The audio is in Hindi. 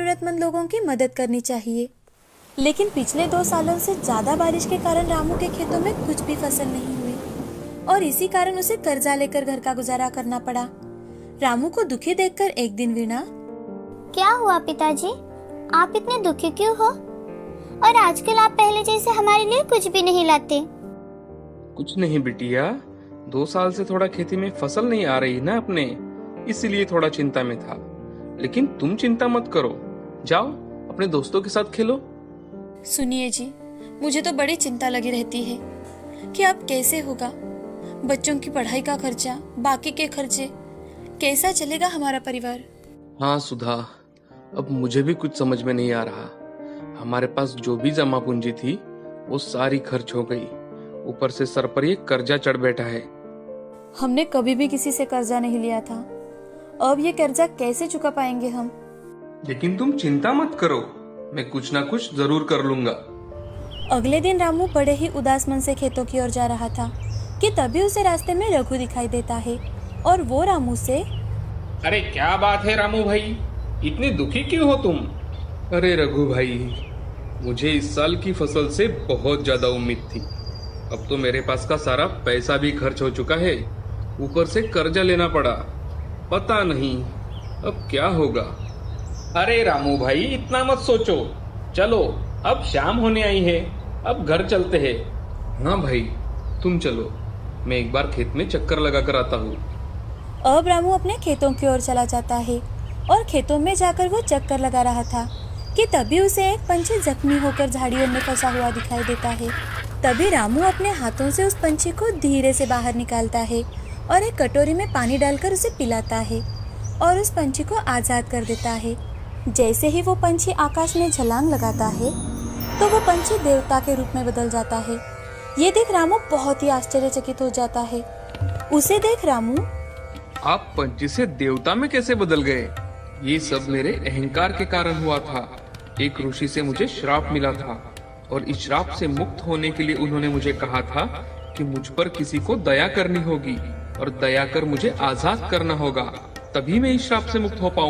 जरूरतमंद लोगों की मदद करनी चाहिए। लेकिन पिछले 2 सालों से ज्यादा बारिश के कारण रामू के खेतों में कुछ भी फसल नहीं हुई और इसी कारण उसे कर्जा लेकर घर का गुजारा करना पड़ा। रामू को दुखी देखकर एक दिन वीणा, क्या हुआ पिताजी, आप इतने दुखी क्यों हो? और आजकल आप पहले जैसे हमारे लिए कुछ भी नहीं लाते। कुछ नहीं बिटिया, 2 साल से थोड़ा खेती में फसल नहीं आ रही ना अपने, इसलिए थोड़ा चिंता में था। लेकिन तुम चिंता मत करो, जाओ अपने दोस्तों के साथ खेलो। सुनिए जी, मुझे तो बड़ी चिंता लगी रहती है कि अब कैसे होगा। बच्चों की पढ़ाई का खर्चा, बाकी के खर्चे, कैसा चलेगा हमारा परिवार। हाँ सुधा, अब मुझे भी कुछ समझ में नहीं आ रहा। हमारे पास जो भी जमा पूंजी थी वो सारी खर्च हो गई, ऊपर से सर पर ये कर्जा चढ़ बैठा है। हमने कभी भी किसी से कर्जा नहीं लिया था, अब ये कर्जा कैसे चुका पाएंगे हम। लेकिन तुम चिंता मत करो, मैं कुछ ना कुछ जरूर कर लूंगा। अगले दिन रामू बड़े ही उदास मन से खेतों की ओर जा रहा था कि तभी उसे रास्ते में रघु दिखाई देता है और वो रामू से, अरे क्या बात है रामू भाई, इतने दुखी क्यों हो तुम? अरे रघु भाई, मुझे इस साल की फसल से बहुत ज्यादा उम्मीद थी। अब तो मेरे पास का सारा पैसा भी खर्च हो चुका है, ऊपर से कर्जा लेना पड़ा। पता नहीं अब क्या होगा। अरे रामू भाई, इतना मत सोचो, चलो अब शाम होने आई है, अब घर चलते हैं। हाँ भाई, तुम चलो, मैं एक बार खेत में चक्कर लगा कर आता हूँ। अब रामू अपने खेतों की ओर चला जाता है और खेतों में जाकर वो चक्कर लगा रहा था कि तभी उसे एक पंछी जख्मी होकर झाड़ियों में फंसा हुआ दिखाई देता है। तभी रामू अपने हाथों से उस पंछी को धीरे से बाहर निकालता है और एक कटोरी में पानी डालकर उसे पिलाता है और उस पंछी को आजाद कर देता है। जैसे ही वो पंछी आकाश में छलांग लगाता है तो वो पंछी देवता के रूप में बदल जाता है। ये देख रामू बहुत ही आश्चर्यचकित हो जाता है। उसे देख रामू, आप पंछी से देवता में कैसे बदल गए? ये सब मेरे अहंकार के कारण हुआ था। एक ऋषि से मुझे श्राप मिला था और इस श्राप से मुक्त होने के लिए उन्होंने मुझे कहा था कि मुझ पर किसी को दया करनी होगी और दया कर मुझे आजाद करना होगा, तभी मैं इस श्राप से मुक्त हो पाऊंगा।